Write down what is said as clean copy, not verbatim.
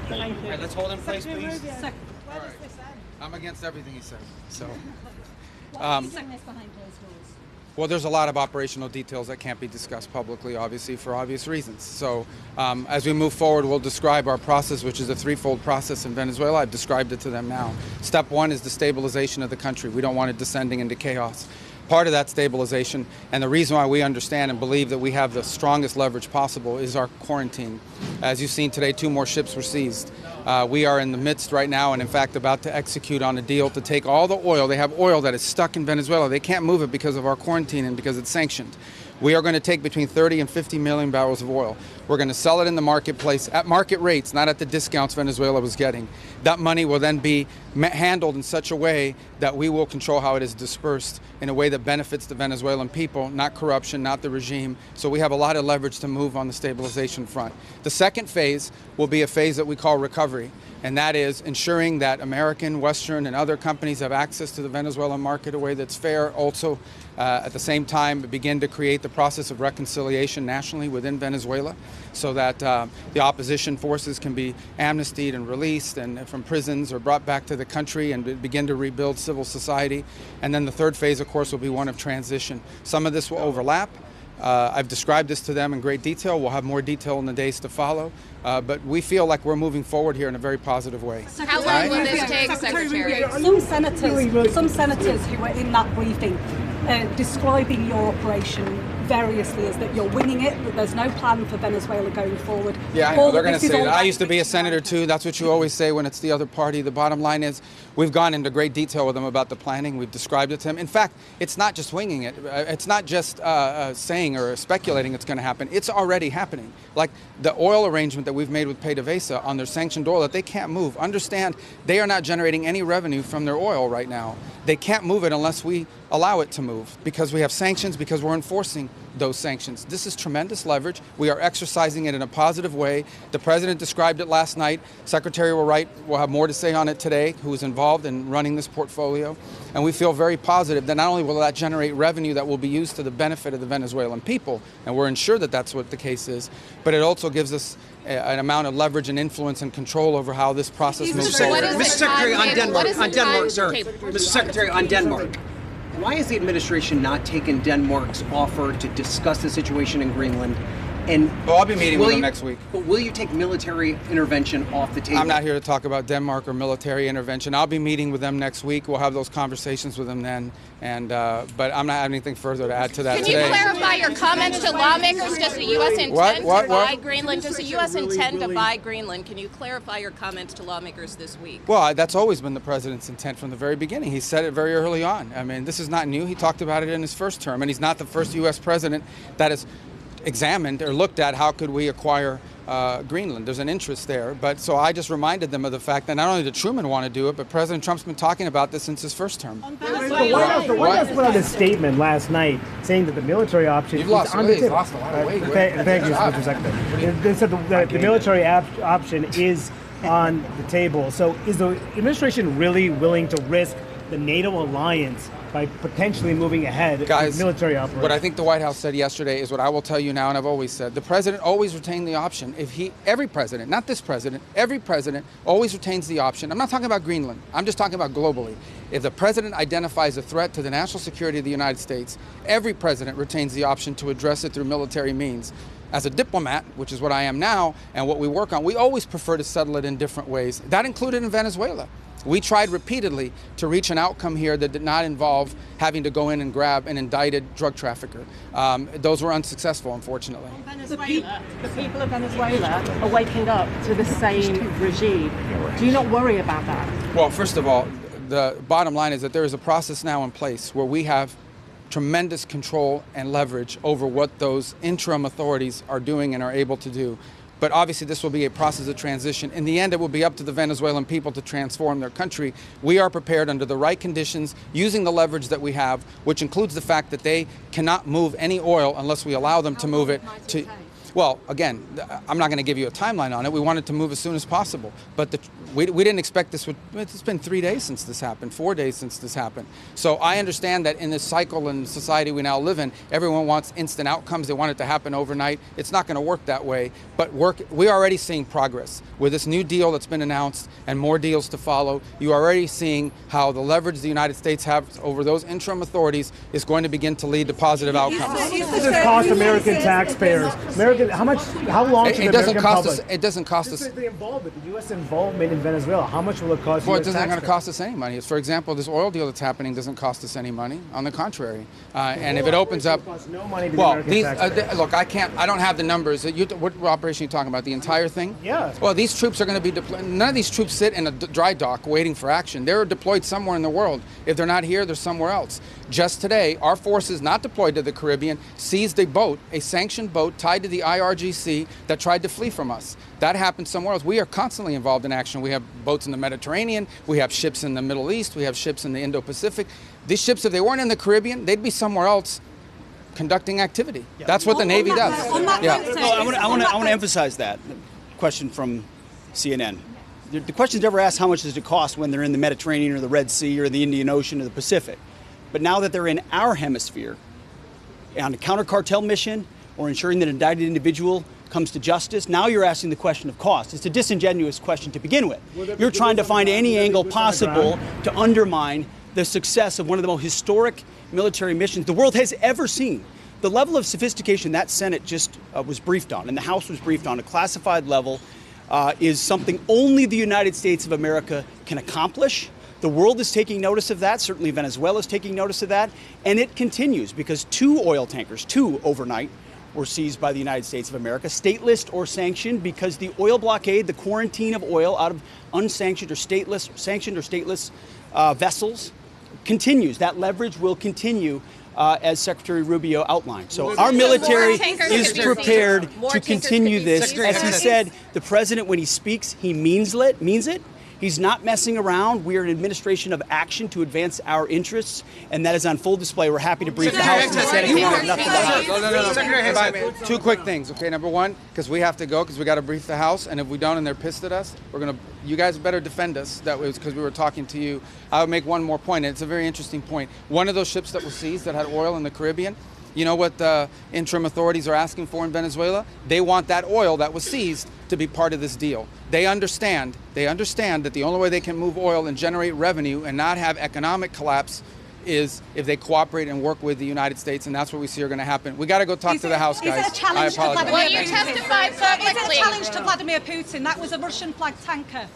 Thank you. All right, let's hold in place, Secretary please. Rubio, All where right. does this end? I'm against everything he said. So, Why are you doing this behind closed doors? well, there's a lot of operational details that can't be discussed publicly, obviously, for obvious reasons. So, as we move forward, we'll describe our process, which is a threefold process in Venezuela. I've described it to them now. Step one is the stabilization of the country. We don't want it descending into chaos. Part of that stabilization, and the reason why we understand and believe that we have the strongest leverage possible, is our quarantine. As you've seen today, 2 more ships were seized. We are in the midst right now and in fact about to execute on a deal to take all the oil. They have oil that is stuck in Venezuela. They can't move it because of our quarantine and because it's sanctioned. We are going to take between 30 and 50 million barrels of oil. We're going to sell it in the marketplace at market rates, not at the discounts Venezuela was getting. That money will then be handled in such a way that we will control how it is dispersed in a way that benefits the Venezuelan people, not corruption, not the regime. So we have a lot of leverage to move on the stabilization front. The second phase will be a phase that we call recovery, and that is ensuring that American, Western, and other companies have access to the Venezuelan market in a way that's fair. Also, at the same time, begin to create the process of reconciliation nationally within Venezuela so that the opposition forces can be amnestied and released and from prisons or brought back to the country and begin to rebuild civil society. And then the third phase, of course, will be one of transition. Some of this will overlap. I've described this to them in great detail. We'll have more detail in the days to follow. But we feel like we're moving forward here in a very positive way. How long will this take, Secretary? Some senators who were in that briefing describing your operation variously as that you're winging it, that there's no plan for Venezuela going forward. Yeah, I know. They're going to say that. I used to be a senator too. That's what you always say when it's the other party. The bottom line is we've gone into great detail with them about the planning. We've described it to them. In fact, it's not just winging it. It's not just saying or speculating it's going to happen. It's already happening. Like the oil arrangement that we've made with PDVSA on their sanctioned oil that they can't move. Understand, they are not generating any revenue from their oil right now. They can't move it unless we allow it to move because we have sanctions, because we're enforcing those sanctions. This is tremendous leverage. We are exercising it in a positive way. The president described it last night. Secretary will have more to say on it today, who is involved in running this portfolio. And we feel very positive that not only will that generate revenue that will be used to the benefit of the Venezuelan people, and we're ensured that that's what the case is, but it also gives us an amount of leverage and influence and control over how this process moves forward. Mr. Secretary, on Denmark, sir. Mr. Secretary, on Denmark. Why has the administration not taken Denmark's offer to discuss the situation in Greenland? And well, I'll be meeting with them next week. But will you take military intervention off the table? I'm not here to talk about Denmark or military intervention. I'll be meeting with them next week. We'll have those conversations with them then. And but I'm not having anything further to add to that today. Can you clarify your comments to lawmakers? Does the U.S. intend to buy Greenland? Does the U.S. intend to buy Greenland? Can you clarify your comments to lawmakers this week? Well, that's always been the president's intent from the very beginning. He said it very early on. I mean, this is not new. He talked about it in his first term, and he's not the first U.S. president that has examined or looked at how could we acquire Greenland. There's an interest there. But so I just reminded them of the fact that not only did Truman want to do it, but President Trump's been talking about this since his first term. The White House put out a statement last night saying that the military option is on the table. Lost a lot of weight. Thank you, Mr. Secretary. They said the military option is on the table. So is the administration really willing to risk the NATO alliance by potentially moving ahead with military operations? What I think the White House said yesterday is what I will tell you now, and I've always said. The president always retained the option. Every president, not this president, every president always retains the option. I'm not talking about Greenland. I'm just talking about globally. If the president identifies a threat to the national security of the United States, every president retains the option to address it through military means. As a diplomat, which is what I am now, and what we work on, we always prefer to settle it in different ways. That included in Venezuela. We tried repeatedly to reach an outcome here that did not involve having to go in and grab an indicted drug trafficker. Those were unsuccessful, unfortunately. The people of Venezuela are waking up to the same regime. Do you not worry about that? Well, first of all, the bottom line is that there is a process now in place where we have tremendous control and leverage over what those interim authorities are doing and are able to do. But obviously this will be a process of transition. In the end, it will be up to the Venezuelan people to transform their country. We are prepared under the right conditions, using the leverage that we have, which includes the fact that they cannot move any oil unless we allow them to move it. Well, again, I'm not going to give you a timeline on it. We wanted to move as soon as possible, but we didn't expect this would. It's been 3 days since this happened, 4 days since this happened. So I understand that in this cycle and society we now live in, everyone wants instant outcomes. They want it to happen overnight. It's not going to work that way. But we're already seeing progress with this new deal that's been announced and more deals to follow. You're already seeing how the leverage the United States has over those interim authorities is going to begin to lead to positive outcomes. Does this cost American taxpayers? How long should the American public? It doesn't cost us. The involvement, the U.S. involvement in Venezuela, how much will it cost? Well, it isn't going to cost us any money. For example, this oil deal that's happening doesn't cost us any money. On the contrary, and if it opens up, no money to the American taxpayers. Look, I don't have the numbers. What operation are you talking about? The entire thing? Yeah. Well, these troops are going to be deployed. None of these troops sit in a dry dock waiting for action. They're deployed somewhere in the world. If they're not here, they're somewhere else. Just today, our forces not deployed to the Caribbean seized a boat, a sanctioned boat tied to the IRGC that tried to flee from us. That happened somewhere else. We are constantly involved in action. We have boats in the Mediterranean. We have ships in the Middle East. We have ships in the Indo-Pacific. These ships, if they weren't in the Caribbean, they'd be somewhere else conducting activity. Yeah. That's what the Navy does. I want to emphasize that. Question from CNN. The question's never asked how much does it cost when they're in the Mediterranean or the Red Sea or the Indian Ocean or the Pacific. But now that they're in our hemisphere on a counter-cartel mission or ensuring that an indicted individual comes to justice, now you're asking the question of cost. It's a disingenuous question to begin with. You're trying to find any angle possible to undermine the success of one of the most historic military missions the world has ever seen. The level of sophistication that Senate just was briefed on and the House was briefed on, a classified level, is something only the United States of America can accomplish. The world is taking notice of that. Certainly Venezuela is taking notice of that. And it continues because 2 oil tankers, 2 overnight, were seized by the United States of America, stateless or sanctioned, because the oil blockade, the quarantine of oil out of unsanctioned or sanctioned or stateless vessels continues. That leverage will continue as Secretary Rubio outlined. So our military is prepared to continue this. As he said, the president, when he speaks, he means it. He's not messing around. We are an administration of action to advance our interests, and that is on full display. We're happy to brief the House and the Senate. We have nothing to hide. 2 quick things, okay? Number one, because we have to go, because we got to brief the House, and if we don't and they're pissed at us, you guys better defend us. That was because we were talking to you. I would make one more point, and it's a very interesting point. One of those ships that was seized that had oil in the Caribbean, you know what the interim authorities are asking for in Venezuela? They want that oil that was seized to be part of this deal. They understand that the only way they can move oil and generate revenue and not have economic collapse is if they cooperate and work with the United States, and that's what we see are going to happen. We got to go talk to the House, guys. Is it a challenge to Vladimir Putin? Well, you testified publicly. Is it a challenge to Vladimir Putin? That was a Russian-flagged tanker.